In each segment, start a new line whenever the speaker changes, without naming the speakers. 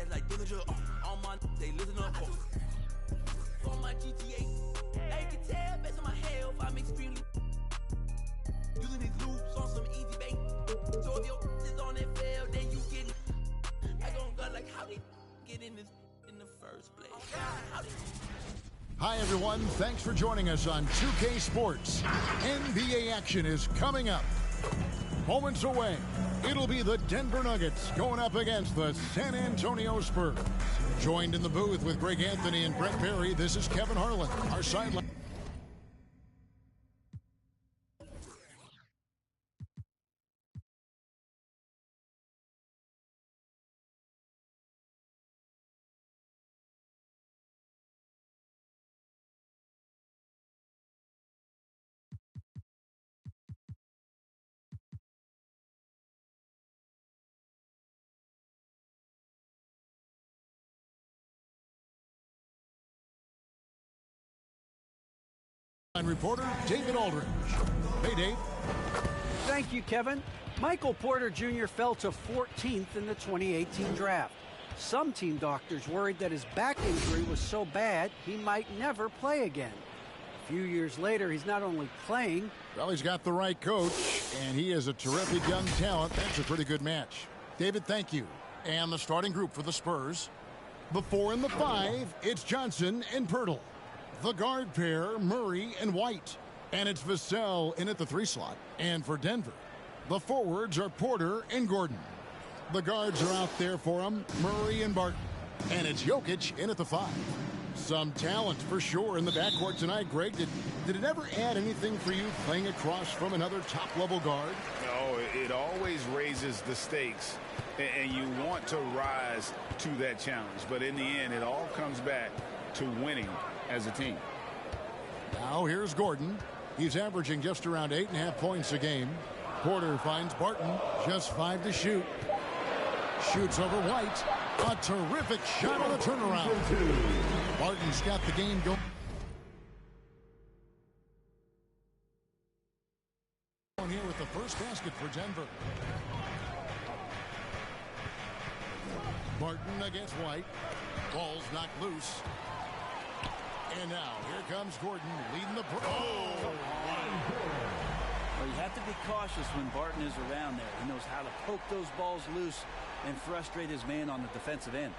that's like Dillinger. All my they listen up. For my GTA, I can tell based on my health, I'm extremely using these loops on some easy bait. So if your is on that fail, then you get it. I gon' go like how they get in this in the first place.
Hi, everyone. Thanks for joining us on 2K Sports. NBA action is coming up. Moments away, it'll be the Denver Nuggets going up against the San Antonio Spurs. Joined in the booth with Greg Anthony and Brett Perry, this is Kevin Harlan. Our sideline. Reporter David Aldridge. Hey, Dave.
Thank you, Kevin. Michael Porter Jr. fell to 14th in the 2018 draft. Some team doctors worried that his back injury was so bad he might never play again. A few years later, he's not only playing.
Well, he's got the right coach, and he is a terrific young talent. That's a pretty good match. David, thank you. And the starting group for the Spurs. The 4 and the 5, it's Johnson and Pirtle. The guard pair, Murray and White. And it's Vassell in at the 3 slot. And for Denver, the forwards are Porter and Gordon. The guards are out there for them, Murray and Barton. And it's Jokic in at the 5. Some talent for sure in the backcourt tonight, Greg. Did it ever add anything for you playing across from another top-level guard?
No, it always raises the stakes, and you want to rise to that challenge. But in the end, it all comes back to winning as a team.
Now here's Gordon. He's averaging just around 8.5 points a game. Porter finds Barton, just 5 to shoot. Shoots over White. A terrific shot on the turnaround. Barton's got the game going. Here with the first basket for Denver. Barton against White. Ball's knocked loose. And now, here comes Gordon leading the... Oh!
Well, you have to be cautious when Barton is around there. He knows how to poke those balls loose and frustrate his man on the defensive end.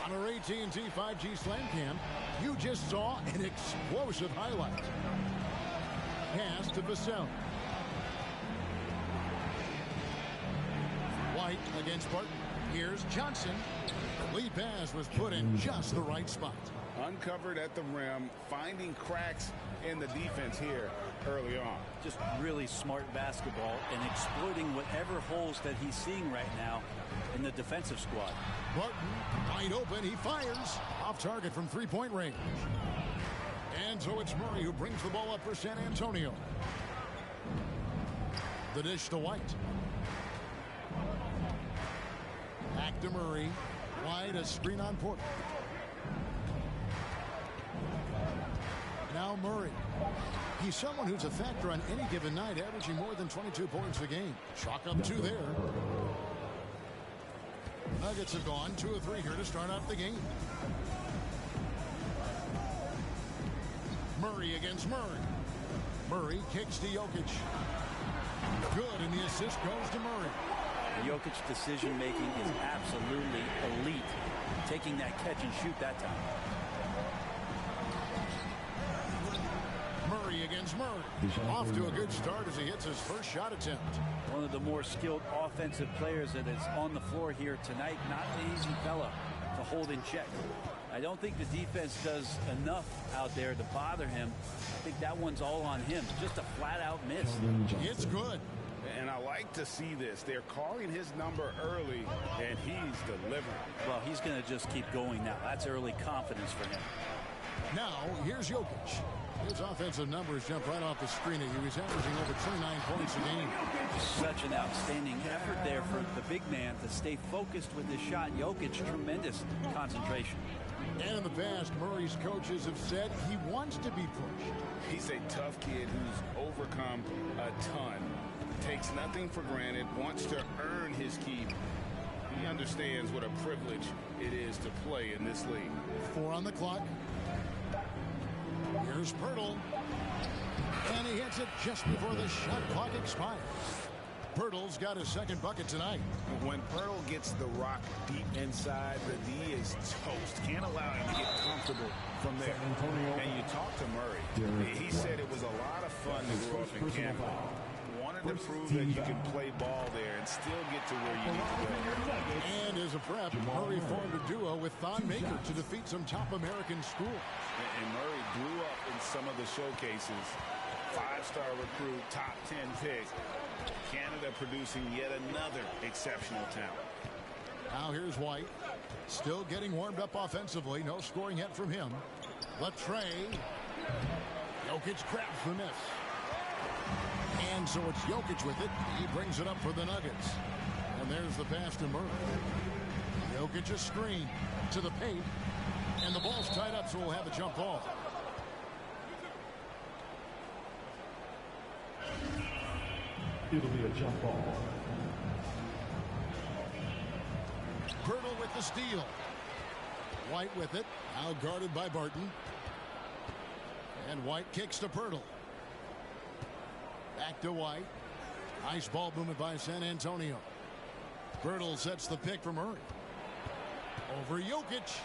On our AT&T 5G Slam Cam, you just saw an explosive highlight. Pass to Vassell. White against Barton. Here's Johnson. Lead pass was put in just the right spot.
Uncovered at the rim, finding cracks in the defense here early on.
Just really smart basketball and exploiting whatever holes that he's seeing right now in the defensive squad.
Barton, wide open, he fires. Off target from 3-point range. And so it's Murray who brings the ball up for San Antonio. The dish to White. Back to Murray. Wide, a screen on Porter. Now Murray. He's someone who's a factor on any given night, averaging more than 22 points a game. Chalk up 2 there. Nuggets have gone 2 of 3 here to start out the game. Murray against Murray. Murray kicks to Jokic. Good, and the assist goes to Murray.
Jokic's decision-making is absolutely elite. Taking that catch and shoot that time.
Murray against Murray. Off to a good start as he hits his first shot attempt.
One of the more skilled offensive players that is on the floor here tonight. Not an easy fella to hold in check. I don't think the defense does enough out there to bother him. I think that one's all on him. Just a flat-out miss.
It's good.
And I like to see this. They're calling his number early, and he's delivering.
Well, he's going to just keep going now. That's early confidence for him.
Now, here's Jokic. His offensive numbers jump right off the screen at you. He's averaging over 29 points a game.
Such an outstanding effort there for the big man to stay focused with his shot. Jokic, tremendous concentration.
And in the past, Murray's coaches have said he wants to be pushed.
He's a tough kid who's overcome a ton. Takes nothing for granted, wants to earn his keep. He understands what a privilege it is to play in this league.
4 on the clock. Here's Pirtle. And he hits it just before the shot clock expires. Pirtle's got his second bucket tonight.
When Pirtle gets the rock deep inside, the D is toast. Can't allow him to get comfortable from there. And you talk to Murray. He said it was a lot of fun to grow up in Canada. Wanted to prove that you can play ball there and still get to where you need to go.
And as a prep, Murray formed a duo with Thon Maker to defeat some top American schools.
And Murray blew up in some of the showcases. 5-star recruit, top 10 pick. Canada producing yet another exceptional talent.
Now here's White. Still getting warmed up offensively. No scoring yet from him. Latre. Jokic grabs the miss. And so it's Jokic with it. He brings it up for the Nuggets. And there's the pass to Murray. Jokic a screen to the paint. And the ball's tied up, so we'll have a jump ball.
It'll be a jump ball.
Pirtle with the steal. White with it. Now guarded by Barton. And White kicks to Pirtle. Back to White. Nice ball movement by San Antonio. Pirtle sets the pick for Murray. Over Jokic.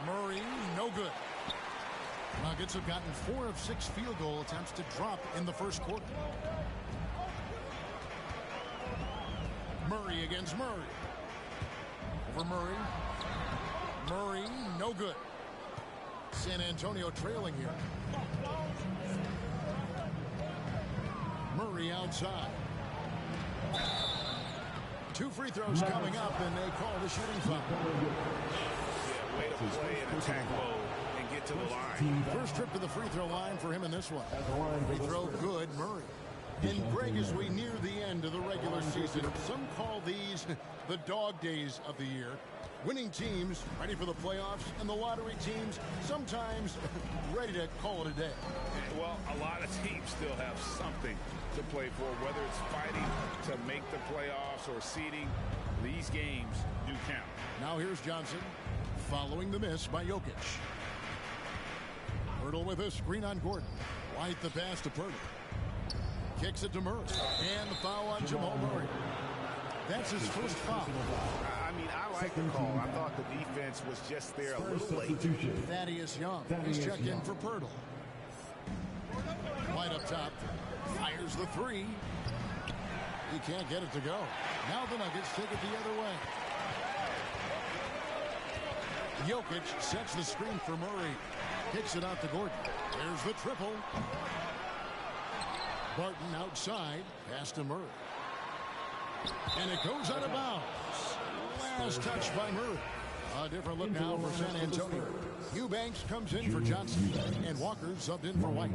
Murray, no good. Nuggets have gotten 4 of 6 field goal attempts to drop in the first quarter. Murray against Murray. Over Murray. Murray, no good. San Antonio trailing here. Murray outside. 2 free throws coming up, and they call the shooting foul.
Yeah, way to play in attack mode and get to the line.
First trip to the free throw line for him in this one. Free throw good, Murray. And Greg, as we near the end of the regular season, some call these the dog days of the year. Winning teams ready for the playoffs, and the lottery teams sometimes ready to call it a day.
Well, a lot of teams still have something to play for, whether it's fighting to make the playoffs or seeding. These games do count.
Now here's Johnson following the miss by Jokic. Pirtle with a screen on Gordon. White the pass to Pirtle. Kicks it to Murray. And the foul on Jamal Murray. That's his first foul.
I mean, I like the call. I thought the defense was just there a little late.
Thaddeus Young is checked in for Pirtle. White up top. Fires the 3. He can't get it to go. Now the Nuggets take it the other way. Jokic sets the screen for Murray. Kicks it out to Gordon. There's the triple. Barton outside. Pass to Murray. And it goes out of bounds. Last touch by Murray. A different look now for San Antonio. Eubanks comes in for Johnson. And Walker subbed in for White.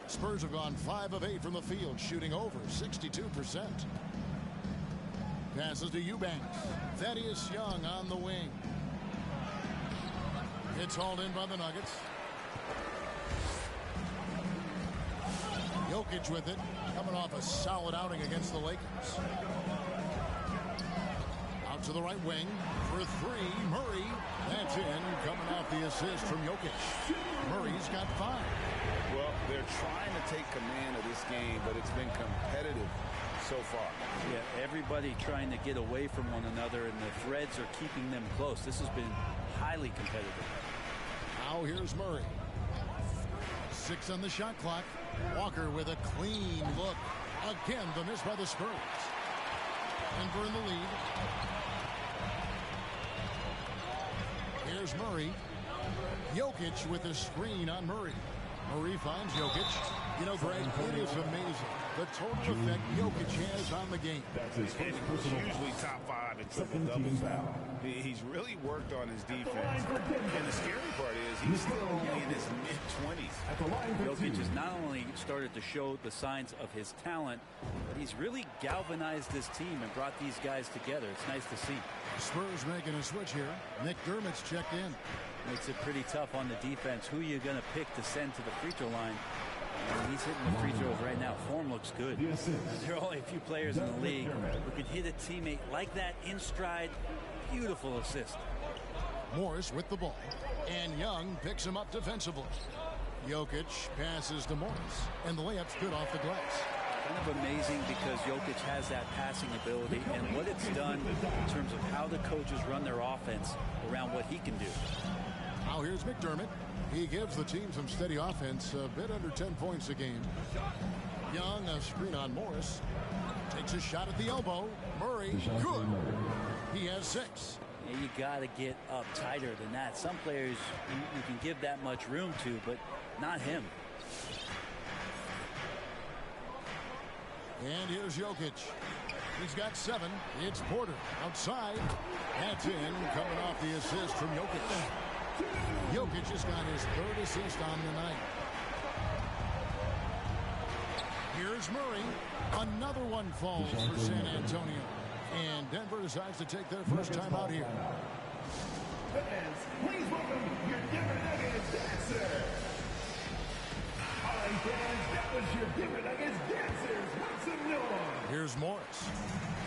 Spurs have gone 5 of 8 from the field, shooting over 62%. Passes to Eubanks. Thaddeus Young on the wing. It's hauled in by the Nuggets. Jokic with it, coming off a solid outing against the Lakers. Out to the right wing for 3. Murray. That's in, coming off the assist from Jokic. Murray's got 5.
Well, they're trying to take command of this game, but it's been competitive so far.
Yeah, everybody trying to get away from one another, and the threads are keeping them close. This has been highly competitive.
Now here's Murray. 6 on the shot clock. Walker with a clean look. Again, the miss by the Spurs. Denver in the lead. Here's Murray. Jokic with a screen on Murray. Murray finds Jokic. You know, Greg, it is amazing the total effect Jokic has on the game.
He's usually top 5 in triple-doubles now. He's really worked on his defense. And the scary part is he's still only in his mid-20s.
Jokic has not only started to show the signs of his talent, but he's really galvanized this team and brought these guys together. It's nice to see.
Spurs making a switch here. McDermott's checked in.
Makes it pretty tough on the defense. Who are you going to pick to send to the free throw line? He's hitting the free throws right now. Form looks good. There are only a few players in the league who can hit a teammate like that in stride. Beautiful assist.
Morris with the ball. And Young picks him up defensively. Jokic passes to Morris. And the layup's good off the glass.
Kind of amazing because Jokic has that passing ability and what it's done in terms of how the coaches run their offense around what he can do.
Now here's McDermott. He gives the team some steady offense, a bit under 10 points a game. Young, a screen on Morris. Takes a shot at the elbow. Murray, good. He has 6.
Yeah, you got to get up tighter than that. Some players you can give that much room to, but not him.
And here's Jokic. He's got 7. It's Porter outside. That's in, coming off the assist from Jokic. Jokic has got his 3rd assist on the night. Here's Murray. Another one falls for San Antonio. And Denver decides to take their first time out here.
Fans, please welcome your Denver Nuggets dancer. All right, fans, that was your Denver Nuggets dancers. Make some noise.
Here's Morris.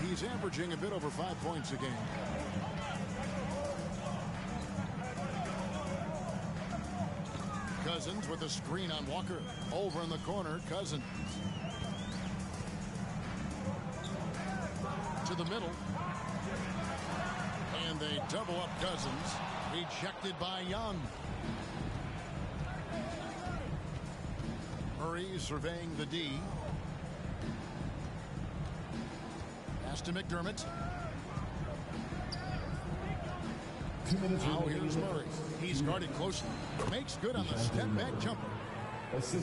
He's averaging a bit over 5 points a game. Cousins with a screen on Walker. Over in the corner, Cousins. To the middle. And they double up Cousins. Rejected by Young. Murray surveying the D. Pass to McDermott. Now here's Murray. He's guarded closely. Makes good on the step-back jumper.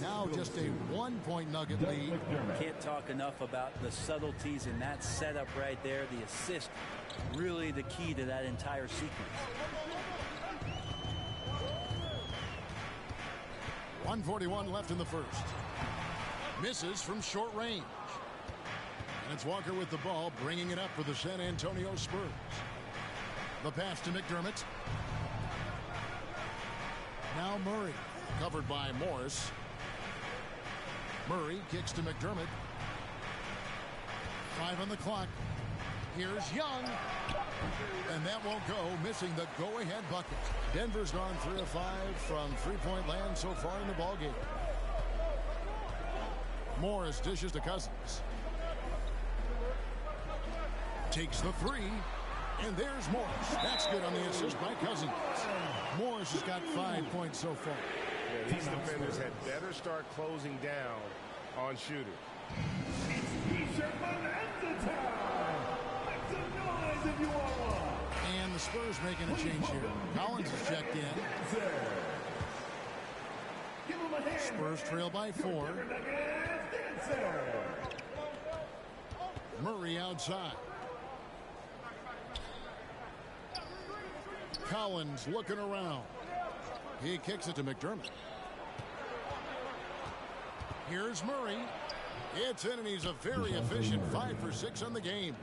Now just a 1-point Nugget lead.
Can't talk enough about the subtleties in that setup right there. The assist, really the key to that entire sequence.
1:41 left in the first. Misses from short range. And it's Walker with the ball, bringing it up for the San Antonio Spurs. The pass to McDermott. Now Murray, covered by Morris. Murray kicks to McDermott. 5 on the clock. Here's Young. And that won't go, missing the go-ahead bucket. Denver's gone 3 of 5 from three-point land so far in the ballgame. Morris dishes to Cousins. Takes the 3. And there's Morris. That's good on the assist by Cousins. Morris has got 5 points so far.
Yeah, these defenders had better start closing down on shooters.
It's T-shirt bonanza time. Make some noise if you want one.
And the Spurs making a change here. Collins is checked in.
Give him a hand.
Spurs trail by 4. Murray outside. Collins looking around. He kicks it to McDermott. Here's Murray. It's in, and he's a very efficient 5 for 6 on the game.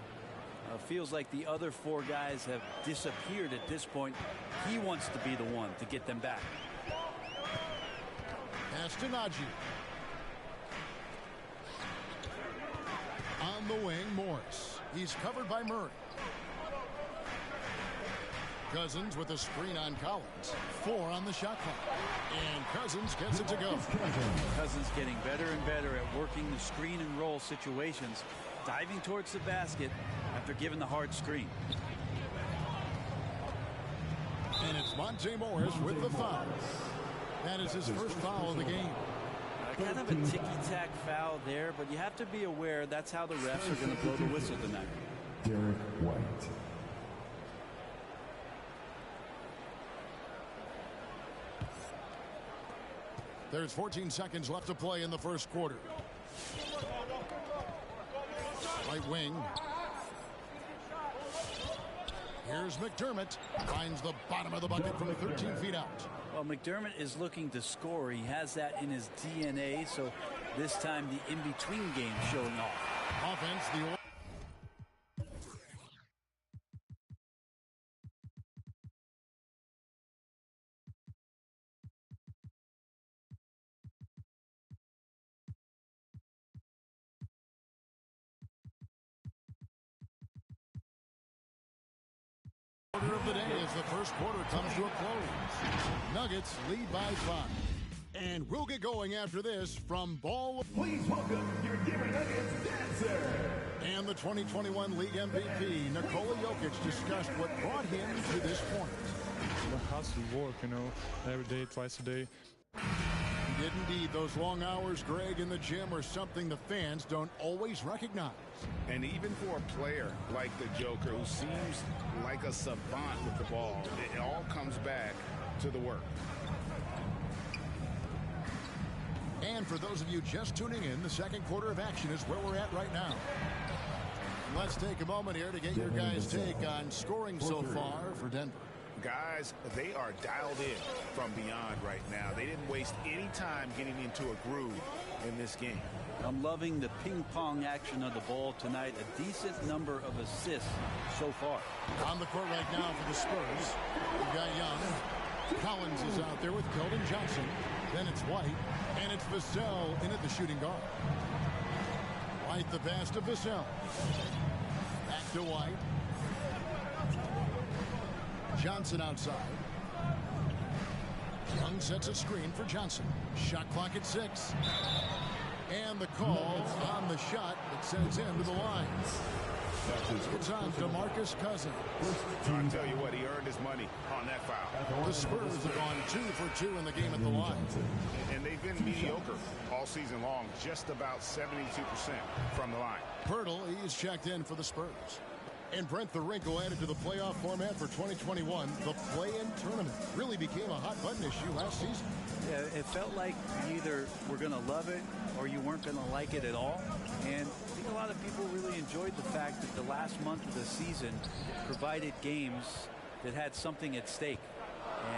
Feels like the other 4 guys have disappeared at this point. He wants to be the one to get them back.
Pass to Najee. On the wing, Morris. He's covered by Murray. Cousins with a screen on Collins. 4 on the shot clock. And Cousins gets it to go.
Cousins getting better and better at working the screen and roll situations, diving towards the basket after giving the hard screen.
And it's Monte Morris with the foul. That is his first foul of the game.
Kind of a ticky-tack foul there, but you have to be aware that's how the refs are going to blow the whistle tonight.
Derek White.
There's 14 seconds left to play in the first quarter. Right wing. Here's McDermott. Finds the bottom of the bucket from 13 feet out.
Well, McDermott is looking to score. He has that in his DNA, so this time the in-between game showing off.
Offense, the first quarter comes to a close. Nuggets lead by 5. And we'll get going after this from Ball.
Please welcome your Denver Nuggets dancer.
And the 2021 League MVP, Nikola Jokic, discussed what brought him to this point.
The hustle work, every day, twice a day.
He did indeed. Those long hours, Greg, in the gym are something the fans don't always recognize.
And even for a player like the Joker, who seems like a savant with the ball, it all comes back to the work.
And for those of you just tuning in, the second quarter of action is where we're at right now. Let's take a moment here to get your guys' take on scoring so far for Denver.
Guys, they are dialed in from beyond right now. They didn't waste any time getting into a groove in this game.
I'm loving the ping-pong action of the ball tonight. A decent number of assists so far.
On the court right now for the Spurs, we've got Young. Collins is out there with Keldon Johnson. Then it's White, and it's Vassell in at the shooting guard. White the pass to Vassell. Back to White. Johnson outside. Young sets a screen for Johnson. Shot clock at 6. And the call on the shot that sends him to the line. It's on DeMarcus Cousins.
I'll tell you what, he earned his money on that foul.
The Spurs have gone 2 for 2 in the game at the line.
And they've been mediocre all season long, just about 72% from the line.
Pirtle, he's checked in for the Spurs. And Brent, the wrinkle added to the playoff format for 2021, the play-in tournament really became a hot-button issue last season.
Yeah, it felt like you either were going to love it or you weren't going to like it at all. And I think a lot of people really enjoyed the fact that the last month of the season provided games that had something at stake.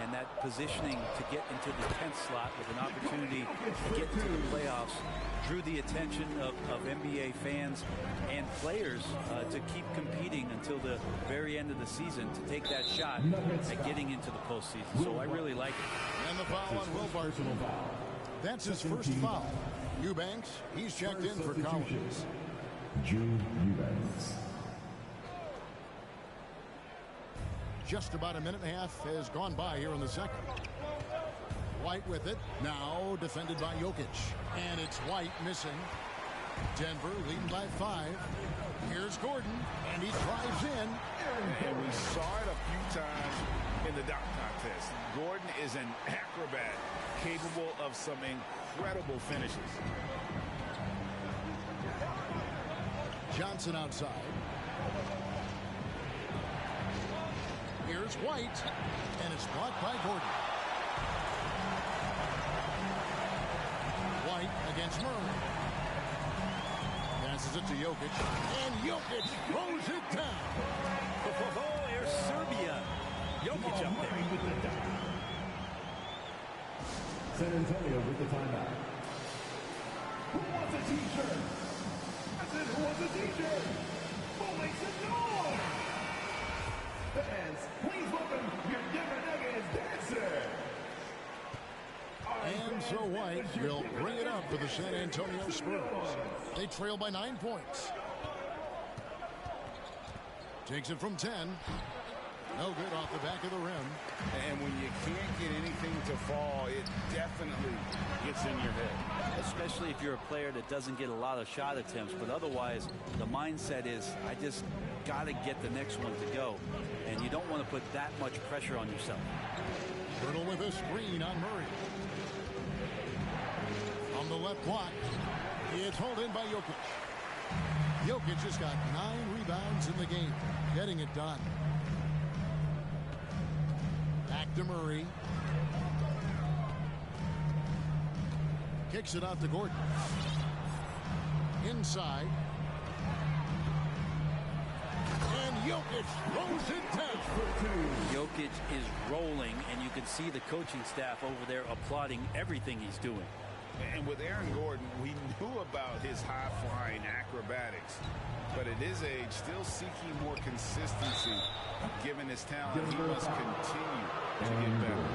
And that positioning to get into the 10th slot with an opportunity to get into the playoffs drew the attention of NBA fans and players to keep competing until the very end of the season to take that shot at getting into the postseason. So I really like it.
And the foul on Will Barton. That's his first foul. Eubanks, he's checked in for Collins.
Jude Eubanks.
Just about a minute and a half has gone by here in the second. White with it. Now defended by Jokic. And it's White missing. Denver leading by 5. Here's Gordon. And he drives in.
And we saw it a few times in the dunk contest. Gordon is an acrobat, capable of some incredible finishes.
Johnson outside. Here's White, and it's blocked by Gordon. White against Murray. Passes it to Jokic, and Jokic throws it down.
Oh, here's Serbia. Jokic up there.
San Antonio with the timeout. Who wants a t-shirt? I said, who wants a t-shirt? Who makes a noise? Fans, please welcome your Denver Nuggets dancer.
And so White will bring it up for the San Antonio Spurs. They trail by 9 points. Takes it from 10. No good off the back of the rim.
And when you can't get anything to fall, it definitely gets in your head.
Especially if you're a player that doesn't get a lot of shot attempts, but otherwise the mindset is, I just got to get the next one to go. And you don't want to put that much pressure on yourself.
Pirtle with a screen on Murray. On the left block, it's hauled in by Jokic. Jokic has got 9 rebounds in the game, getting it done. Back to Murray. Kicks it out to Gordon. Inside. And Jokic throws it down.
Jokic is rolling, and you can see the coaching staff over there applauding everything he's doing.
And with Aaron Gordon, we knew about his high-flying acrobatics. But at his age, still seeking more consistency. Given his talent, he must continue to get better.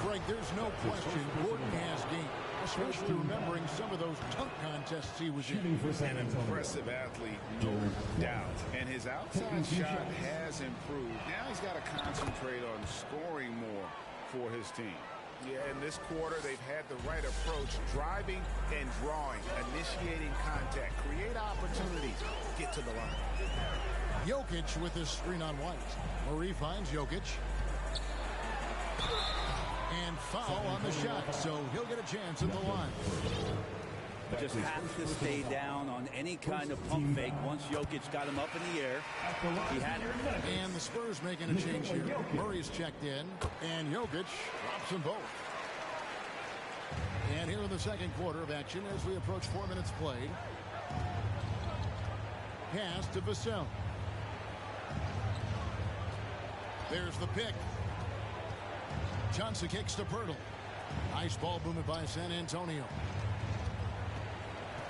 Frank, there's no question Gordon has game. especially remembering some of those dunk contests he was in.
An impressive athlete, no doubt. And his outside shot has improved. Now he's got to concentrate on scoring more for his team. Yeah, in this quarter, they've had the right approach, driving and drawing, initiating contact, create opportunities, get to the line.
Jokic with his screen on White. Murray finds Jokic. And foul on the shot, so he'll get a chance at the line.
Just have to stay down on any kind of pump fake once Jokic got him up in the air. He had it.
And the Spurs making a change here. Murray's checked in, and Jokic drops them both. And here in the second quarter of action as we approach 4 minutes played. Pass to Vassell. There's the pick. Johnson kicks to Pirtle. Nice ball movement by San Antonio.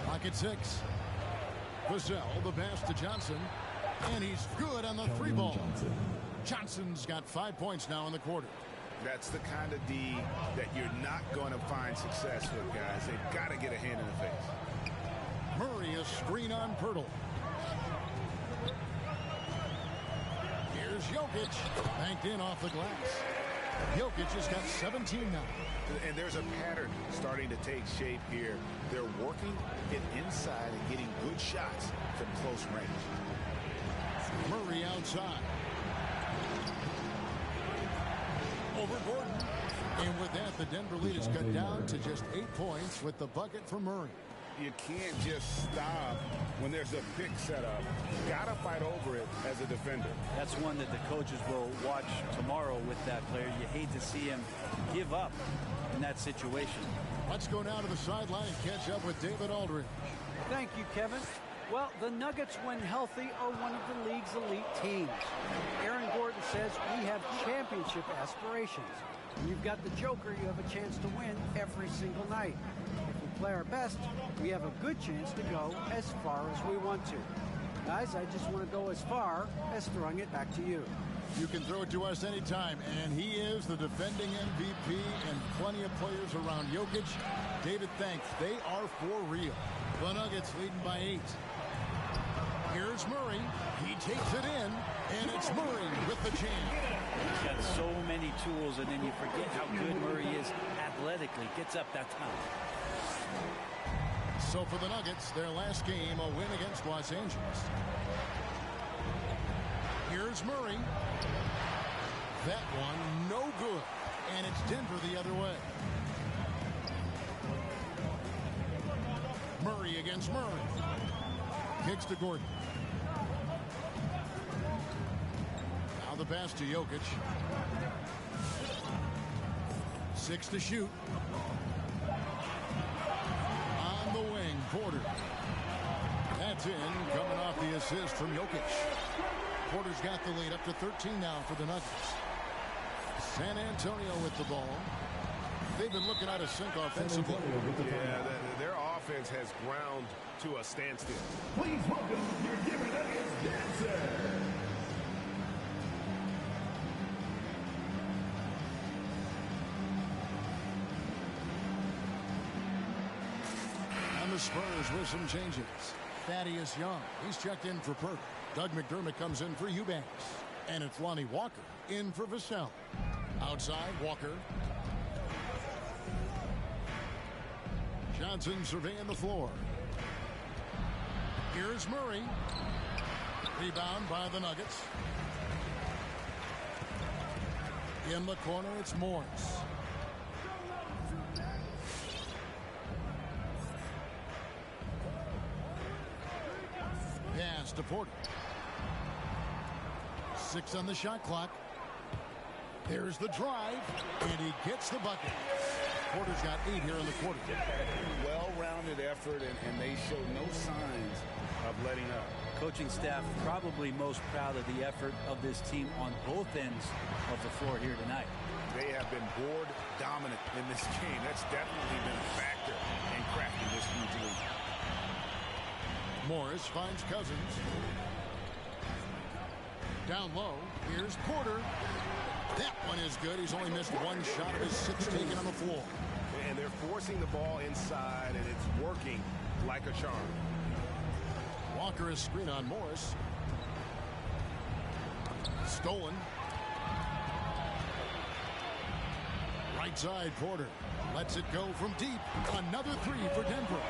Pocket 6. Vassell, the pass to Johnson. And he's good on the three ball. Johnson's got 5 points now in the quarter.
That's the kind of D that you're not going to find success with, guys. They've got to get a hand in the face.
Murray, a screen on Pirtle. Here's Jokic. Banked in off the glass. Jokic has got 17 now.
And there's a pattern starting to take shape here. They're working it inside and getting good shots from close range.
Murray outside. Over Gordon. And with that, the Denver lead is cut down to just 8 points with the bucket for Murray.
You can't just stop when there's a pick set up. Got to fight over it as a defender.
That's one that the coaches will watch tomorrow with that player. You hate to see him give up in that situation.
Let's go now to the sideline and catch up with David Aldridge.
Thank you, Kevin. Well, the Nuggets, when healthy, are one of the league's elite teams. Aaron Gordon says we have championship aspirations. When you've got the Joker, you have a chance to win every single night. If we play our best, we have a good chance to go as far as we want to. Guys, I just want to go as far as throwing it back to you.
You can throw it to us anytime, and he is the defending MVP and plenty of players around Jokic. David thanks. They are for real. The Nuggets leading by 8. Here's Murray. He takes it in, and it's Murray with the jam.
He's got so many tools, and then you forget how good Murray is athletically. Gets up that time.
So for the Nuggets, their last game, a win against Los Angeles. Here's Murray. That one, no good. And it's Denver the other way. Murray against Murray. Kicks to Gordon. Now the pass to Jokic. 6 to shoot. On the wing, Porter. That's in, coming off the assist from Jokic. Porter's got the lead up to 13 now for the Nuggets. San Antonio with the ball. They've been looking out of sync offensively.
Yeah, their offense has ground to a standstill.
Please welcome your Denver Nuggets dancer.
And the Spurs with some changes. Thaddeus Young, he's checked in for Perk. Doug McDermott comes in for Eubanks. And it's Lonnie Walker in for Vassell. Outside, Walker. Johnson surveying the floor. Here's Murray. Rebound by the Nuggets. In the corner, it's Morris. Pass to Porter. 6 on the shot clock. There's the drive, and he gets the bucket. Porter's got 8 here in the quarter.
Well-rounded effort, and they show no signs of letting up.
Coaching staff probably most proud of the effort of this team on both ends of the floor here tonight.
They have been board dominant in this game. That's definitely been a factor in crafting this huge lead.
Morris finds Cousins. Down low, here's Porter. That one is good. He's only missed 1 shot of his 6 taken on the floor.
And they're
forcing the ball inside, and it's working like a charm.
Walker is screen on Morris. Stolen. Right side, Porter lets it go from deep. Another three for Denver.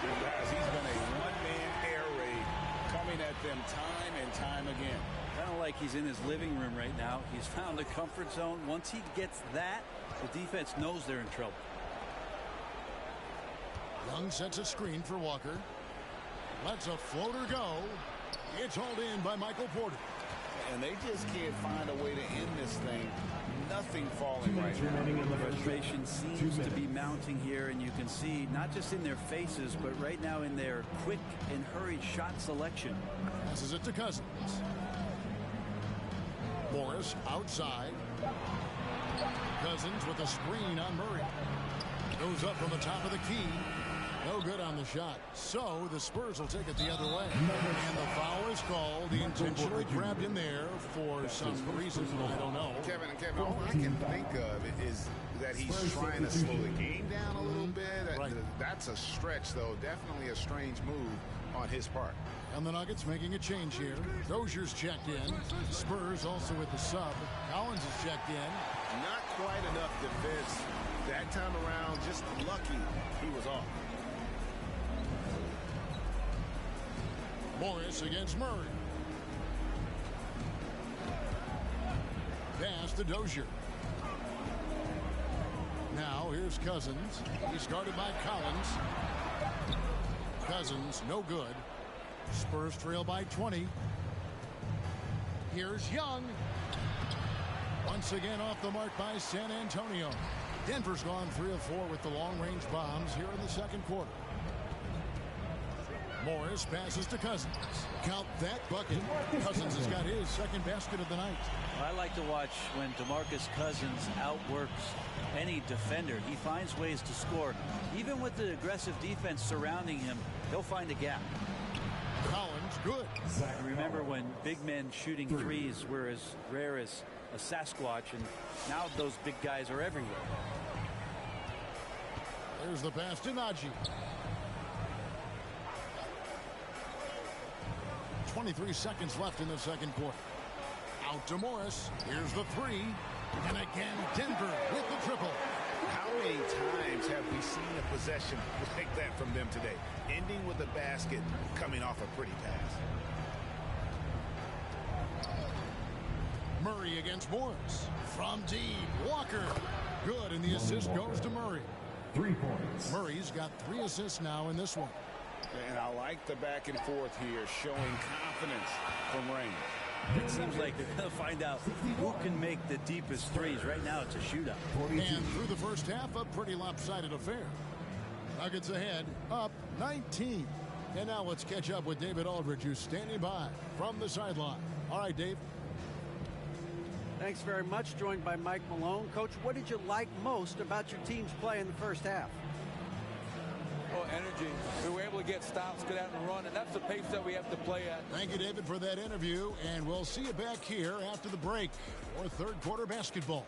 Guys, he's been a one-man air raid coming at them time and time again.
Kind of like he's in his living room right now. He's found the comfort zone. Once he gets that, the defense knows they're in trouble.
Young sets a screen for Walker. Lets a floater go. It's hauled in by Michael Porter.
And they just can't find a way to end this thing. Nothing falling right now.
Frustration seems to be mounting here, and you can see not just in their faces, but right now in their quick and hurried shot selection.
Passes it to Cousins. Morris outside. Cousins with a screen on Murray. Goes up from the top of the key. No good on the shot. So the Spurs will take it the other way. And the foul is called. He intentionally grabbed him there for some reason I don't know.
Kevin, all I can think of is that he's trying to slow the game down a little bit.
Right.
That's a stretch, though. Definitely a strange move on his part.
And the Nuggets making a change here. Dozier's checked in. Spurs also with the sub. Collins is checked in.
Not quite enough defense that time around. Just lucky he was off.
Morris against Murray. Pass to Dozier. Now here's Cousins. He's guarded by Collins. Cousins, no good. Spurs trail by 20. Here's Young. Once again off the mark by San Antonio. Denver's gone 3 of 4 with the long-range bombs here in the second quarter. Morris passes to Cousins. Count that bucket. Cousins has got his second basket of the night.
I like to watch when DeMarcus Cousins outworks any defender. He finds ways to score. Even with the aggressive defense surrounding him, he'll find a gap.
Collins, good.
Remember when big men shooting threes were as rare as a Sasquatch, and now those big guys are everywhere.
There's the pass to Najee. 23 seconds left in the second quarter. Out to Morris. Here's the three. And again, Denver with the triple.
How many times have we seen a possession like that from them today? Ending with a basket, coming off a pretty pass.
Murray against Morris. From deep, Walker. Good, and the assist goes to Murray.
3 points.
Murray's got 3 assists now in this one.
And I like the back and forth here, showing confidence from range.
It seems like they're going to find out who can make the deepest threes. Right now, it's a shootout.
And through the first half, a pretty lopsided affair. Nuggets ahead, up 19. And now let's catch up with David Aldridge, who's standing by from the sideline. All right, Dave.
Thanks very much. Joined by Mike Malone. Coach, what did you like most about your team's play in the first half?
Well, energy. We were able to get stops, get out and run, and that's the pace that we have to play at.
Thank you, David, for that interview, and we'll see you back here after the break for third quarter basketball.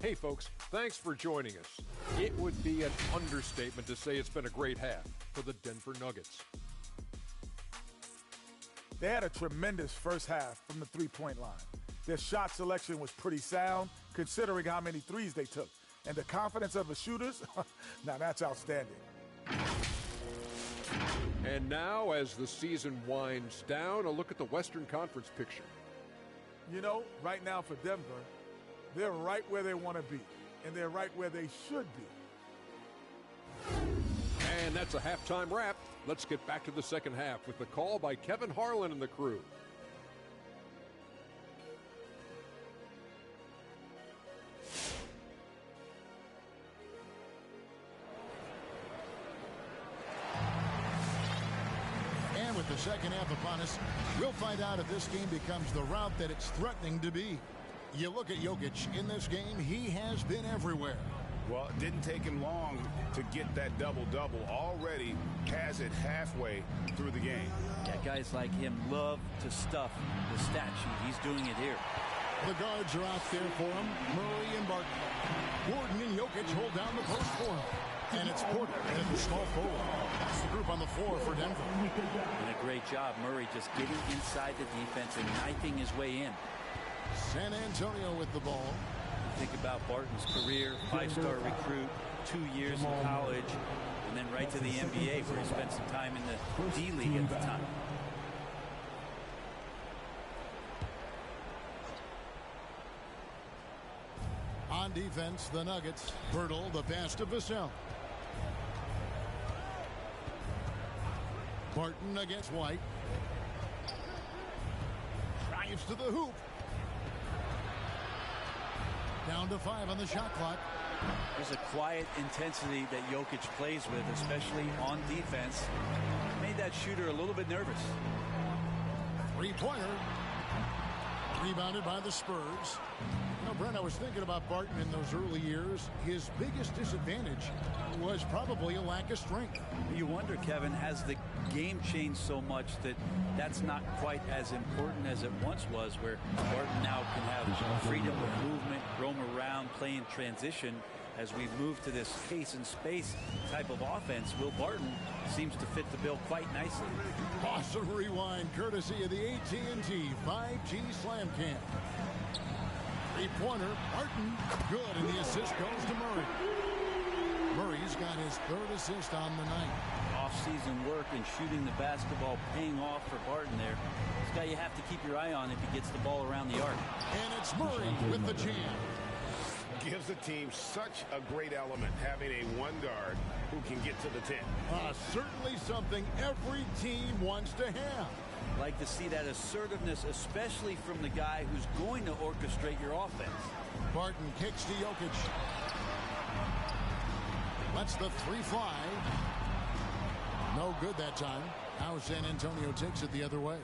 Hey, folks, thanks for joining us. It would be an understatement to say it's been a great half for the Denver Nuggets.
They had a tremendous first half from the three-point line. Their shot selection was pretty sound, considering how many threes they took. And the confidence of the shooters, now that's outstanding.
And now, as the season winds down, a look at the Western Conference picture.
You know, right now for Denver, they're right where they want to be, and they're right where they should be.
And that's a halftime wrap. Let's get back to the second half with the call by Kevin Harlan and the crew.
And with the second half upon us, we'll find out if this game becomes the route that it's threatening to be. You look at Jokic in this game, he has been everywhere.
Well, it didn't take him long to get that double-double. Already has it halfway through the game.
Yeah, guys like him love to stuff the stat sheet. He's doing it here.
The guards are out there for him. Murray and Barton. Gordon and Jokic hold down the post for him. And it's Porter and the small forward. That's the group on the floor for Denver.
And a great job, Murray just getting inside the defense and knifing his way in.
San Antonio with the ball.
Think about Barton's career, 5-star recruit, 2 years in college, and then right to the NBA where he spent some time in the D-League at the time.
On defense, the Nuggets. Pirtle, the pass to Vassell. Barton against White. Drives to the hoop. Down to 5 on the shot clock.
There's a quiet intensity that Jokic plays with, especially on defense. Made that shooter a little bit nervous.
Three-pointer. Rebounded by the Spurs. You know, Brent, I was thinking about Barton in those early years. His biggest disadvantage was probably a lack of strength.
You wonder, Kevin, has the game changed so much that that's not quite as important as it once was, where Barton now can have freedom of movement, roam around, play in transition. As we move to this pace and space type of offense, Will Barton seems to fit the bill quite nicely.
Awesome rewind, courtesy of the AT&T 5G Slam Cam. Three-pointer, Barton, good, and the assist goes to Murray. Murray's got his 3rd assist on the night.
Off-season work and shooting the basketball paying off for Barton there. This guy you have to keep your eye on if he gets the ball around the arc.
And it's Murray with the jam.
Gives the team such a great element having a one guard who can get to the 10.
Certainly something every team wants to have.
Like to see that assertiveness, especially from the guy who's going to orchestrate your offense.
Barton kicks to Jokic. Lets the 3 fly. No good that time. Now San Antonio takes it the other way.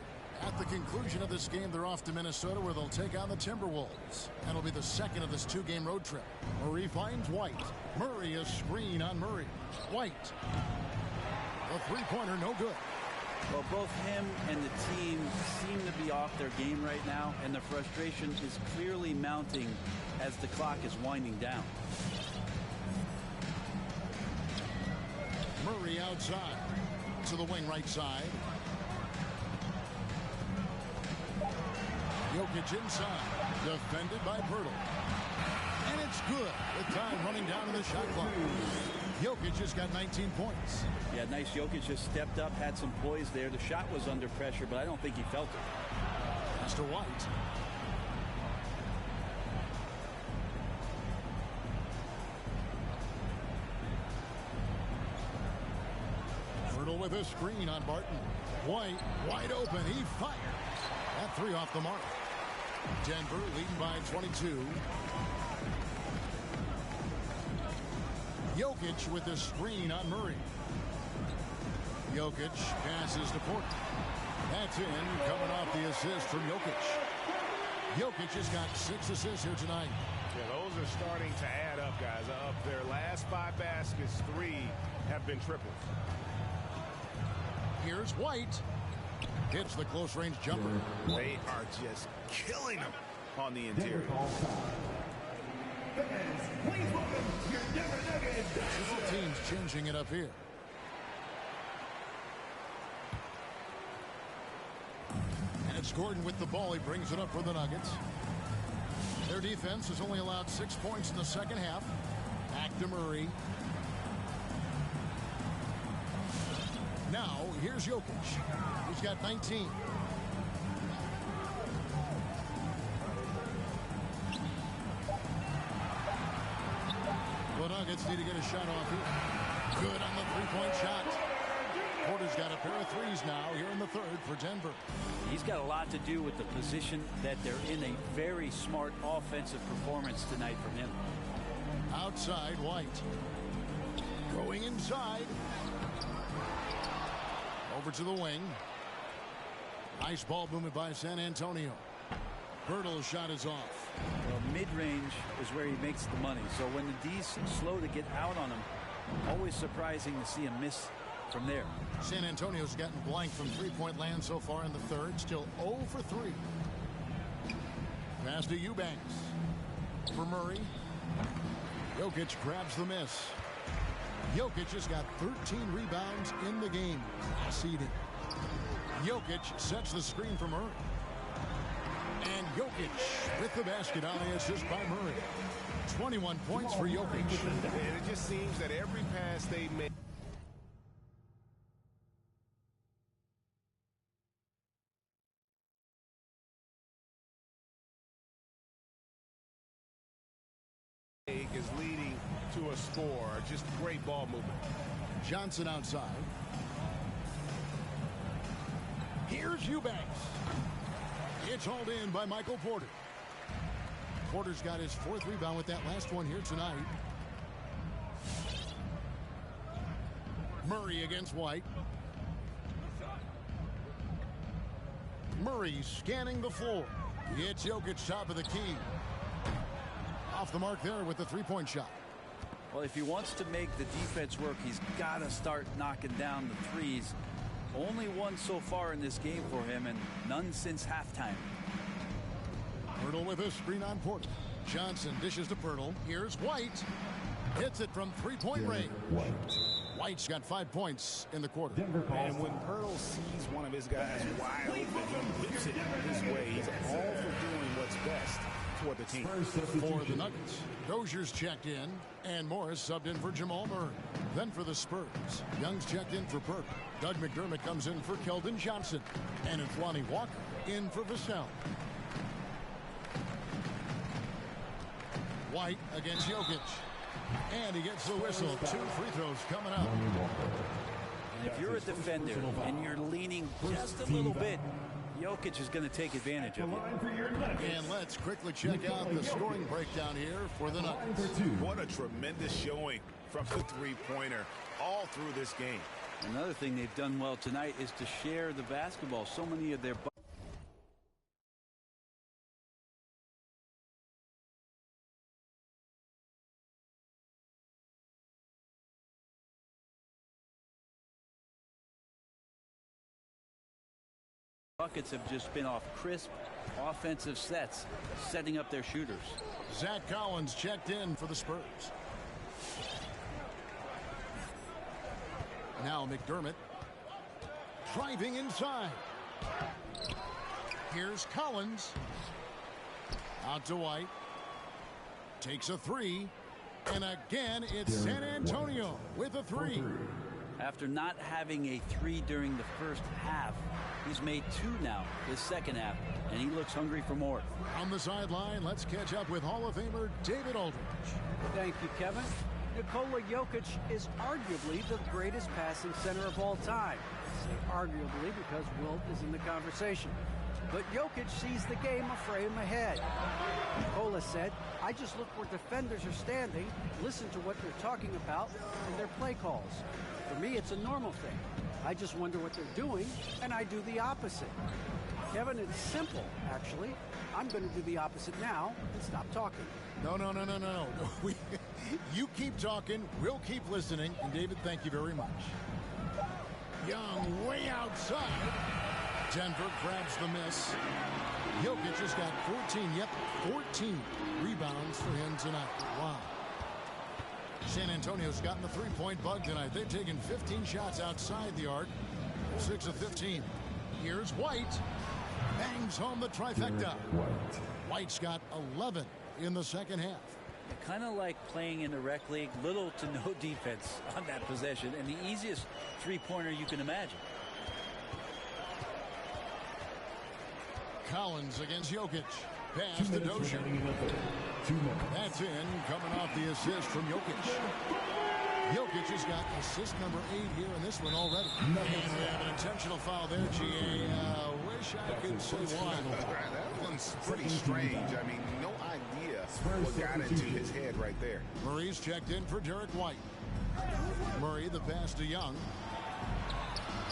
At the conclusion of this game, they're off to Minnesota, where they'll take on the Timberwolves. That'll be the second of this 2-game road trip. Murray finds White. Murray, a screen on Murray. White. The three-pointer, no good.
Well, both him and the team seem to be off their game right now, and the frustration is clearly mounting as the clock is winding down.
Murray outside to the wing right side. Jokic inside, defended by Pirtle. And it's good with time running down to the shot clock. Jokic just got 19 points.
Yeah, nice. Jokic just stepped up, had some poise there. The shot was under pressure, but I don't think he felt it.
That's to White. Pirtle with a screen on Barton. White, wide open. He fires. That 3 off the mark. Denver leading by 22. Jokic with the screen on Murray. Jokic passes to Porter. That's in, coming off the assist from Jokic. Jokic has got 6 assists here tonight.
Yeah, those are starting to add up, guys. Of their last 5 baskets, 3 have been triples.
Here's White. Hits the close-range jumper.
They are just killing them on the interior.
Both teams changing it up here. And it's Gordon with the ball. He brings it up for the Nuggets. Their defense has only allowed 6 points in the second half. Back to Murray. Now, here's Jokic. He's got 19. The Nuggets need to get a shot off here. Good on the three-point shot. Porter's got a pair of threes now here in the 3rd for Denver.
He's got a lot to do with the position that they're in. A very smart offensive performance tonight from him.
Outside, White. Going inside. Over to the wing. Nice ball movement by San Antonio. Pirtle's shot is off.
Well, mid-range is where he makes the money. So when the D's slow to get out on him, always surprising to see him miss from there.
San Antonio's gotten blank from three-point land so far in the 3rd. Still 0 for 3. Pass to Eubanks. For Murray. Jokic grabs the miss. Jokic has got 13 rebounds in the game. Seeded. Jokic sets the screen for Murray. And Jokic with the basket on the assist by Murray. 21 points for Jokic.
And it just seems that every pass they make. Is leading to a score. Just great ball movement.
Johnson outside. Here's Eubanks. It's hauled in by Michael Porter. Porter's got his 4th rebound with that last one here tonight. Murray against White. Murray scanning the floor. It's Jokic top of the key. Off the mark there with the three-point shot.
Well, if he wants to make the defense work, he's got to start knocking down the threes. Only one so far in this game for him, and none since halftime.
Pirtle with a screen on Porter. Johnson dishes to Pirtle. Here's White. Hits it from three-point range. White's got 5 points in the quarter.
And when Pirtle sees one of his guys wide open, he whips it his way. He's all for doing what's best for the team.
For the Nuggets, Dozier's checked in, and Morris subbed in for Jamal Murray. Then for the Spurs, Young's checked in for Burke. Doug McDermott comes in for Keldon Johnson. And it's Lonnie Walker in for Vassell. White against Jokic. And he gets the whistle. 2 free throws coming up.
And if you're a defender and you're leaning just a little bit, Jokic is going to take advantage of it.
And let's quickly check out the scoring breakdown here for the Nuggets.
What a tremendous showing from the three-pointer all through this game.
Another thing they've done well tonight is to share the basketball. So many of their buckets have just been off crisp offensive sets, setting up their shooters.
Zach Collins checked in for the Spurs. Now McDermott driving inside. Here's Collins. Out to White. Takes a 3. And again, it's San Antonio with a 3.
After not having a 3 during the first half, he's made 2 now this second half, and he looks hungry for more.
On the sideline, let's catch up with Hall of Famer David Aldridge.
Thank you, Kevin. Nikola Jokic is arguably the greatest passing center of all time. I say arguably because Wilt is in the conversation. But Jokic sees the game a frame ahead. Nikola said, I just look where defenders are standing, listen to what they're talking about, and their play calls. For me, it's a normal thing. I just wonder what they're doing, and I do the opposite. Kevin, it's simple, actually. I'm going to do the opposite now and stop talking.
No. You keep talking, we'll keep listening. And David, thank you very much. Young way outside. Denver grabs the miss. Jokic has got 14 rebounds for him tonight. Wow. San Antonio's gotten the three-point bug tonight. They've taken 15 shots outside the arc. 6 of 15. Here's White. Bangs home the trifecta. White's got 11 in the second half.
Kind of like playing in the rec league, little to no defense on that possession, and the easiest three-pointer you can imagine.
Collins against Jokic. Pass to Dozier. That's in, coming off the assist from Jokic. Jokic has got assist number 8 here in this one already. And we have an intentional foul there, GA. Wish I could say why.
That one's pretty strange. I mean, no idea what got into his head right there.
Murray's checked in for Derek White. Murray, the pass to Young.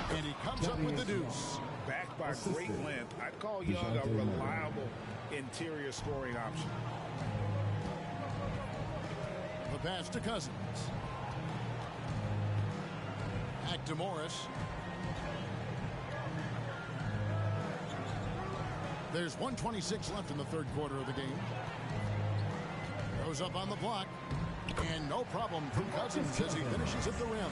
And he comes up with the deuce.
Backed by great length, I'd call Young a reliable interior scoring option.
The pass to Cousins. Back to Morris. There's 1:26 left in the third quarter of the game. Goes up on the block. And no problem from Cousins as he finishes at the rim.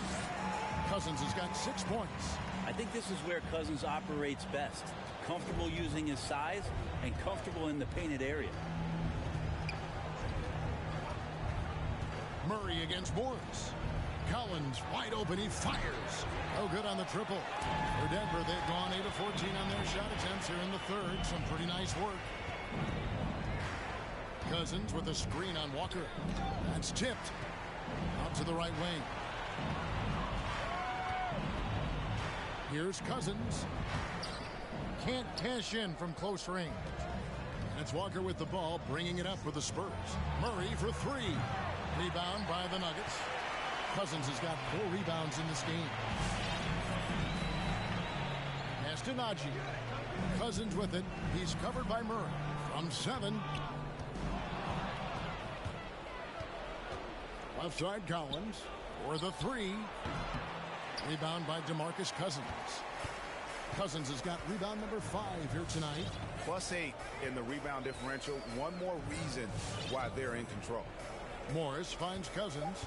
Cousins has got 6 points.
I think this is where Cousins operates best. Comfortable using his size and comfortable in the painted area.
Murray against Morris. Collins wide open. He fires. No good on the triple. For Denver, they've gone 8 of 14 on their shot attempts here in the third. Some pretty nice work. Cousins with a screen on Walker. That's tipped. Out to the right wing. Here's Cousins. Can't cash in from close range. And it's Walker with the ball, bringing it up for the Spurs. Murray for 3. Rebound by the Nuggets. Cousins has got 4 rebounds in this game. Pass to Najee. Cousins with it. He's covered by Murray. From 7. Left side Collins for the 3. Rebound by DeMarcus Cousins. Cousins has got rebound number 5 here tonight.
+8 in the rebound differential. One more reason why they're in control.
Morris finds Cousins.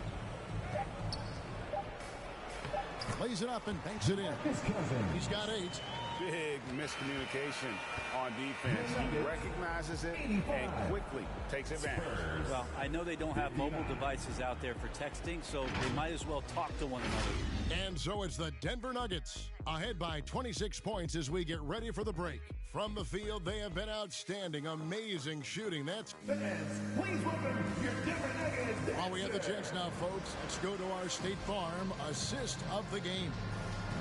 Lays it up and banks it in. He's got 8.
Big miscommunication on defense. He recognizes it and quickly takes advantage.
Well, I know they don't have mobile devices out there for texting, so they might as well talk to one another.
And so it's the Denver Nuggets ahead by 26 points as we get ready for the break. From the field, they have been outstanding. Amazing shooting. That's
Fans, please welcome your Denver Nuggets.
While we have the chance now, folks, let's go to our State Farm assist of the game.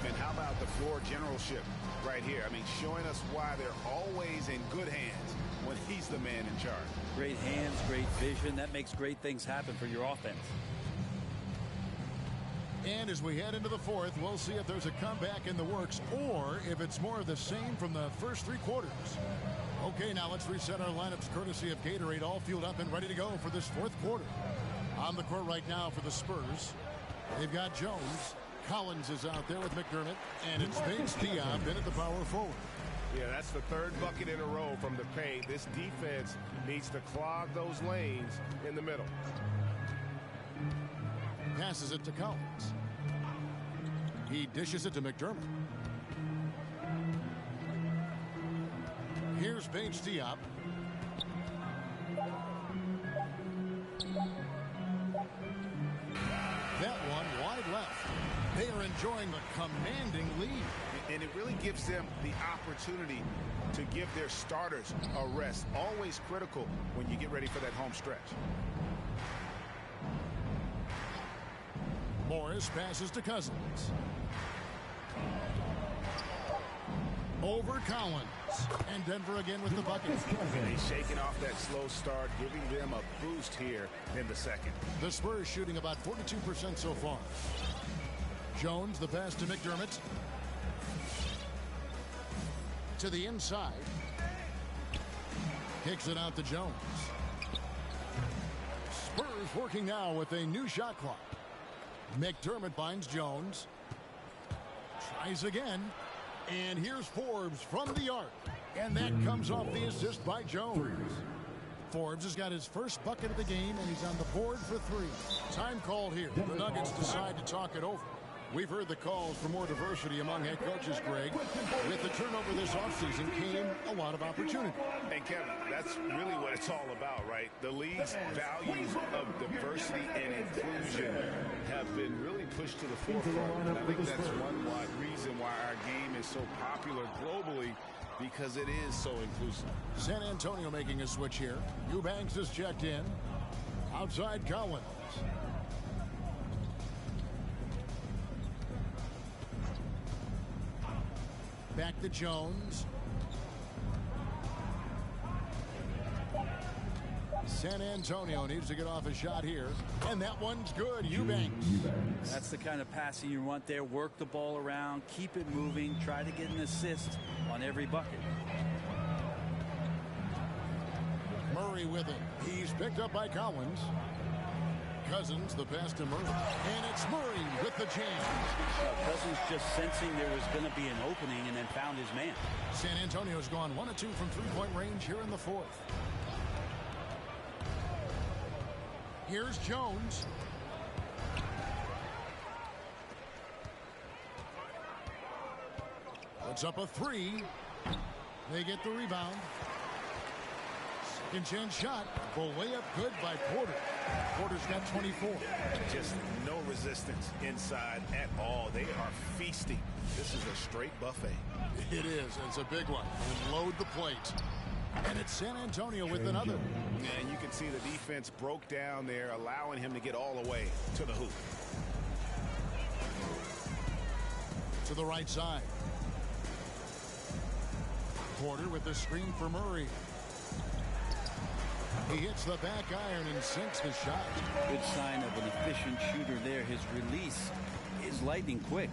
And how about the floor generalship right here? I mean, showing us why they're always in good hands when he's the man in charge.
Great hands, great vision. That makes great things happen for your offense.
And as we head into the fourth, we'll see if there's a comeback in the works or if it's more of the same from the first 3 quarters. Okay, now let's reset our lineups courtesy of Gatorade, all fueled up and ready to go for this fourth quarter. On the court right now for the Spurs, they've got Jones. Collins is out there with McDermott, and it's Bates Diop in at the power forward.
Yeah, that's the 3rd bucket in a row from the paint. This defense needs to clog those lanes in the middle.
Passes it to Collins. He dishes it to McDermott. Here's Bates Diop. That one wide left. They are enjoying the commanding lead.
And it really gives them the opportunity to give their starters a rest. Always critical when you get ready for that home stretch.
Morris passes to Cousins. Over Collins. And Denver again with the bucket.
He's shaking off that slow start, giving them a boost here in the second.
The Spurs shooting about 42% so far. Jones, the pass to McDermott. To the inside. Kicks it out to Jones. Spurs working now with a new shot clock. McDermott finds Jones. Tries again. And here's Forbes from the arc. And that comes off the assist by Jones. Forbes has got his first bucket of the game, and he's on the board for 3. Time called here. The Nuggets decide to talk it over. We've heard the calls for more diversity among head coaches, Greg. With the turnover this offseason came a lot of opportunity.
And Kevin, that's really what it's all about, right? The league's values of diversity and inclusion have been really pushed to the forefront. And I think that's one reason why our game is so popular globally, because it is so inclusive.
San Antonio making a switch here. Eubanks is checked in. Outside Collins. Back to Jones. San Antonio needs to get off a shot here. And that one's good. Eubanks.
That's the kind of passing you want there. Work the ball around. Keep it moving. Try to get an assist on every bucket.
Murray with it. He's picked up by Collins. Cousins, the pass to Murray. And it's Murray with the jam.
Cousins just sensing there was going to be an opening and then found his man.
San Antonio's gone 1 of 2 from three-point range here in the fourth. Here's Jones. Puts up a three. They get the rebound. Second chance shot. The layup good by Porter. Porter's got 24.
Just no resistance inside at all. They are feasting. This is a straight buffet.
It is. It's a big one. And load the plate. And it's San Antonio with another.
And you can see the defense broke down there, allowing him to get all the way to the hoop.
To the right side. Porter with the screen for Murray. He hits the back iron and sinks the shot.
Good sign of an efficient shooter there. His release is lightning quick.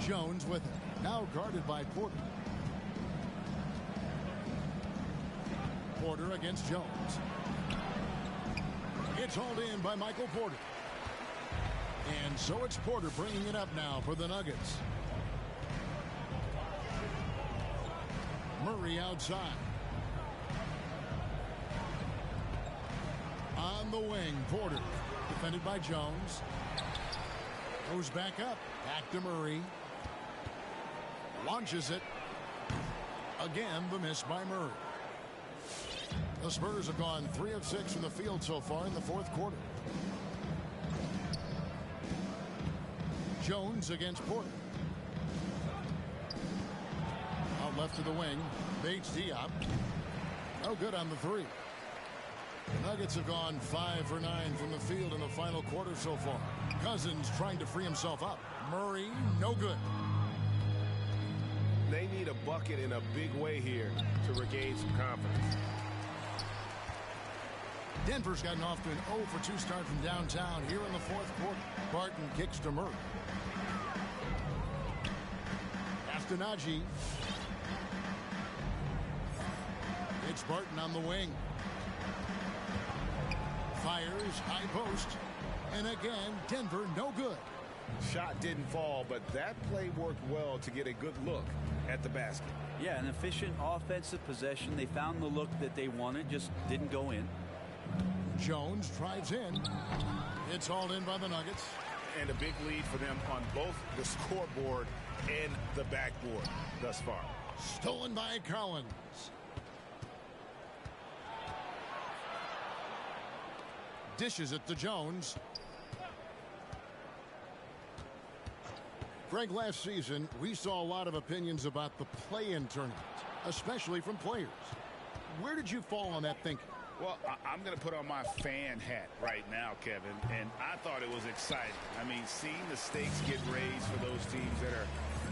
Jones with it. Now guarded by Porter. Porter against Jones. It's hauled in by Michael Porter. And so it's Porter bringing it up now for the Nuggets. Murray outside. On the wing, Porter. Defended by Jones. Goes back up. Back to Murray. Launches it. Again, the miss by Murray. The Spurs have gone 3 of 6 from the field so far in the fourth quarter. Jones against Porter. Out left to the wing. Bates Diop. No good on the three. The Nuggets have gone 5 for 9 from the field in the final quarter so far. Cousins trying to free himself up. Murray, no good.
They need a bucket in a big way here to regain some confidence.
Denver's gotten off to an 0 for 2 start from downtown here in the fourth quarter. Barton kicks to Murray. Astonagi. It's Barton on the wing. Fires, high post. And again, Denver no good.
Shot didn't fall, but that play worked well to get a good look at the basket.
Yeah, an efficient offensive possession. They found the look that they wanted, just didn't go in.
Jones drives in. It's hauled in by the Nuggets.
And a big lead for them on both the scoreboard and the backboard thus far.
Stolen by Collins. Dishes it to Jones. Greg, last season, we saw a lot of opinions about the play-in tournament, especially from players. Where did you fall on that thinking?
Well, I'm going to put on my fan hat right now, Kevin, and I thought it was exciting. I mean, seeing the stakes get raised for those teams that are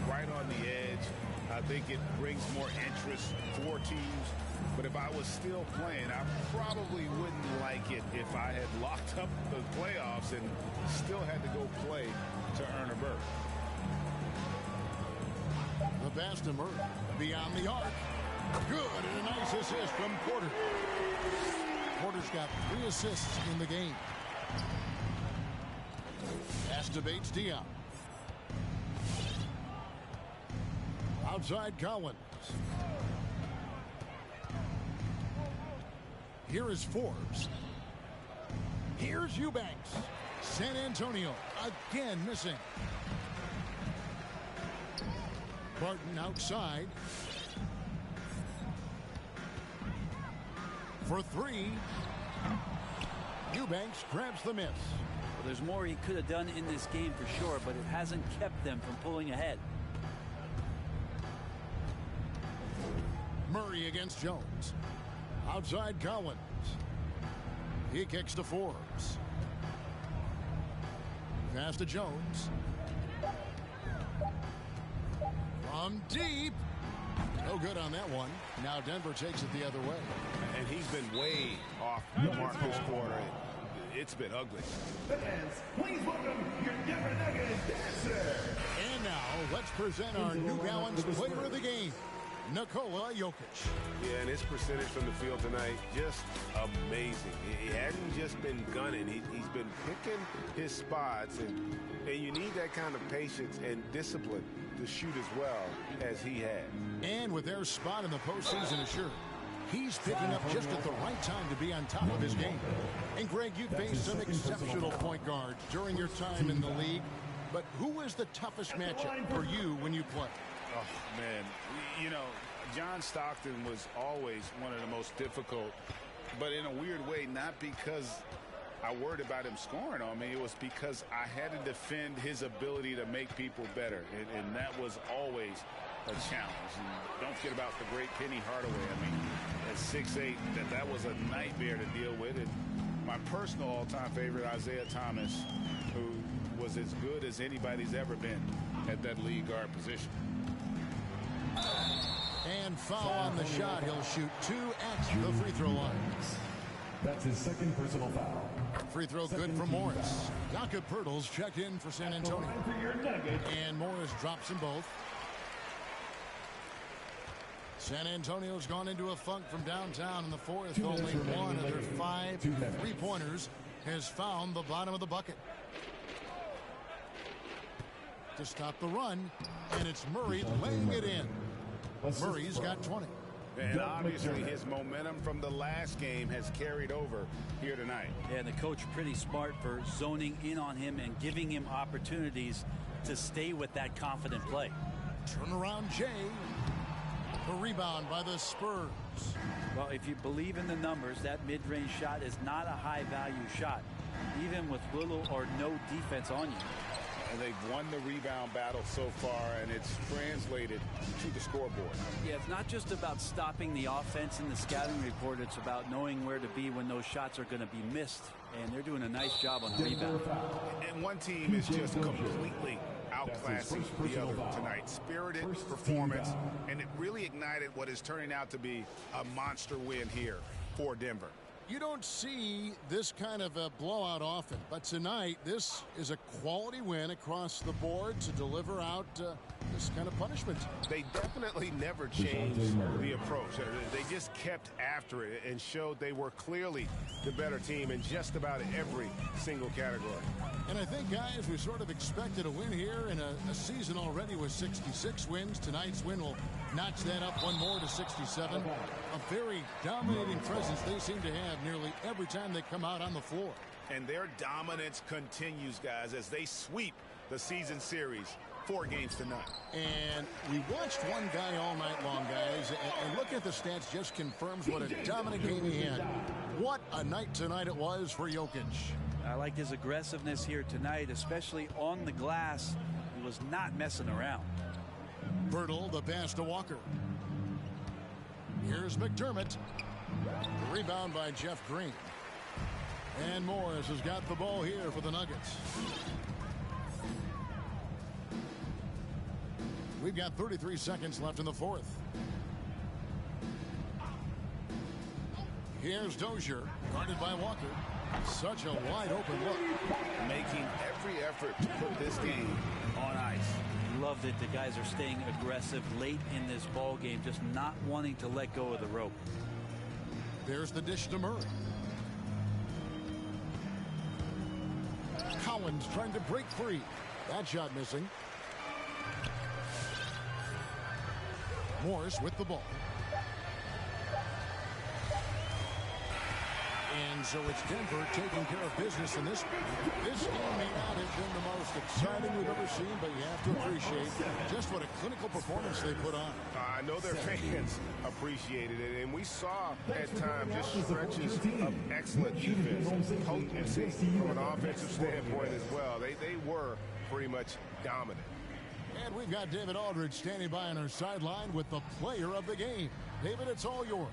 right on the edge, I think it brings more interest for teams. But if I was still playing, I probably wouldn't like it if I had locked up the playoffs and still had to go play to earn a berth.
The pass to Murray. Beyond the arc. Good, and a nice assist from Porter. Porter's got 3 assists in the game. Pass to Bates Diop. Outside Collins. Here is Forbes. Here's Eubanks. San Antonio again missing. Barton outside. For 3. Eubanks grabs the miss.
Well, there's more he could have done in this game for sure, but it hasn't kept them from pulling ahead.
Murray against Jones. Outside Collins. He kicks to Forbes. Pass to Jones. From deep. No good on that one. Now Denver takes it the other way.
And he's been way off the mark this quarter. It's been ugly.
Fans, please welcome your Denver Nuggets dancer.
And now let's present our New Balance player of the game. Nikola Jokic.
Yeah, and his percentage from the field tonight, just amazing. He hadn't just been gunning. He's been picking his spots, and you need that kind of patience and discipline to shoot as well as he had.
And with their spot in the postseason assured, he's picking up just at the right time to be on top of his game. And Greg, you faced some exceptional point guards during your time in the league, but who is the toughest matchup for you when you play?
Oh, man. You know, John Stockton was always one of the most difficult, but in a weird way, not because I worried about him scoring on me. It was because I had to defend his ability to make people better, and that was always a challenge. And don't forget about the great Penny Hardaway. I mean, at 6'8", that was a nightmare to deal with. And my personal all-time favorite, Isaiah Thomas, who was as good as anybody's ever been at that lead guard position.
And foul on the shot. He'll shoot 2 at the free throw line.
That's his second personal foul.
Free throw good for Morris. Jakob Poeltl's checked in for San Antonio. And Morris drops them both. San Antonio's gone into a funk from downtown in the fourth. Only one of their 5 three-pointers has found the bottom of the bucket. To stop the run, and it's Murray laying it in. Murray's got 20.
And obviously his momentum from the last game has carried over here tonight.
Yeah, and the coach pretty smart for zoning in on him and giving him opportunities to stay with that confident play.
Turnaround Jay. A rebound by the Spurs.
Well, if you believe in the numbers, that mid-range shot is not a high-value shot, even with little or no defense on you.
And they've won the rebound battle so far, and it's translated to the scoreboard.
Yeah, it's not just about stopping the offense in the scouting report. It's about knowing where to be when those shots are going to be missed. And they're doing a nice job on the rebound.
And one team is just completely outclassing the other tonight. Spirited performance, and it really ignited what is turning out to be a monster win here for Denver.
You don't see this kind of a blowout often, but tonight this is a quality win across the board to deliver out this kind of punishment.
They definitely never changed the approach. They just kept after it and showed they were clearly the better team in just about every single category.
And I think, guys, we sort of expected a win here in a season already with 66 wins. Tonight's win will notch that up one more to 67. A very dominating presence they seem to have nearly every time they come out on the floor.
And their dominance continues, guys, as they sweep the season series 4 games to none.
And we watched one guy all night long, guys, and looking at the stats just confirms what a dominant game he had. What a night tonight it was for Jokic.
I like his aggressiveness here tonight, especially on the glass. He was not messing around.
Poeltl, the pass to Walker. Here's McDermott. Rebound by Jeff Green. And Morris has got the ball here for the Nuggets. We've got 33 seconds left in the fourth. Here's Dozier, guarded by Walker. Such a wide open look.
Making every effort to put this game on ice.
Love that the guys are staying aggressive late in this ball game, just not wanting to let go of the rope.
There's the dish to Murray. Collins trying to break free. That shot missing. Morris with the ball. And so it's Denver taking care of business in this one. This game may not have been the most exciting we've ever seen, but you have to appreciate just what a clinical performance they put on.
I know their fans appreciated it, and we saw at times just stretches of excellent defense, potency from an offensive standpoint as well. They were pretty much dominant.
And we've got David Aldridge standing by on our sideline with the player of the game. David, it's all yours.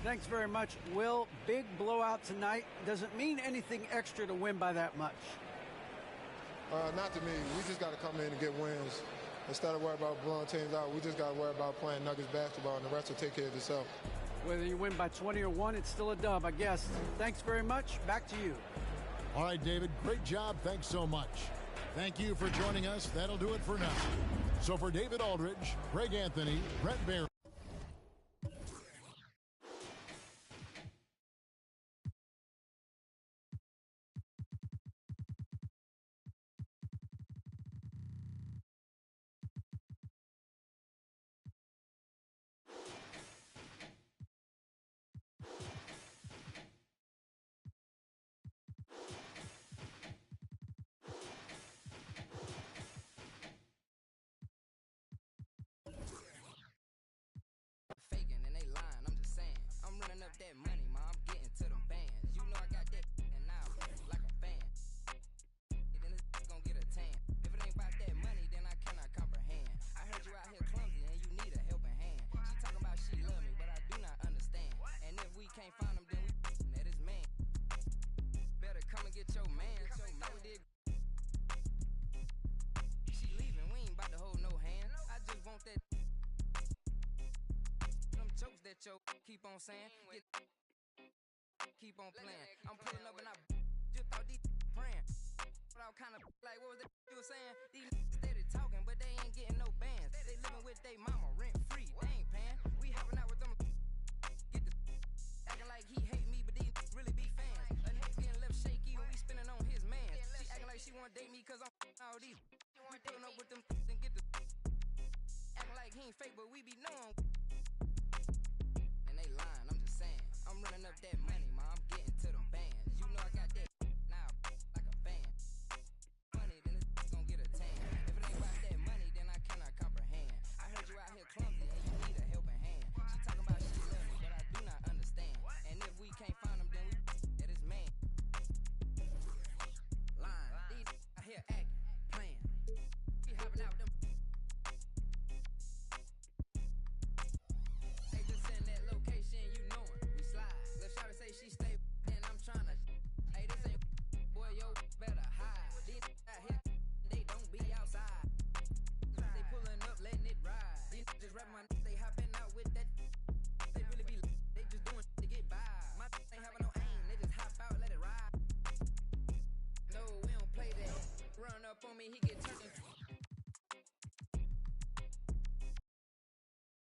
Thanks very much, Will. Big blowout tonight. Doesn't mean anything extra to win by that much.
Not to me. We just got to come in and get wins. Instead of worrying about blowing teams out, we just got to worry about playing Nuggets basketball, and the rest will take care of itself.
Whether you win by 20 or 1, it's still a dub, I guess. Thanks very much. Back to you.
All right, David. Great job. Thanks so much. Thank you for joining us. That'll do it for now. So for David Aldridge, Greg Anthony, Brett Barry.
Faking and they lying, I'm just saying. I'm running up that money, ma, I'm getting to them bands. You know I got that and now like a fan. Then this gon' get a tan. If it ain't about that money, then I cannot comprehend. I heard you out here clumsy and you need a helping hand. She talking about she love me, but I do not understand. And if we can't find him, then we at his man. Better come and get your man. Thought we did. She leaving, we ain't about to hold no hand. I just want that. Jokes that yo keep on saying, keep on playing. I'm pulling up and I just thought these praying. But I kind of like, what was that you were saying? These steady talking, but they ain't getting no bands. They living with they mama rent free, they ain't paying. We hopping out with them, get the acting like he hate me, but these really be fans. A nigga getting left shaky when we spinning on his man. She acting like she wanna date me cause I'm all these. We pulling up with them and get the acting like he ain't fake, but we be knowing. And they lying, I'm just saying. I'm running up that money.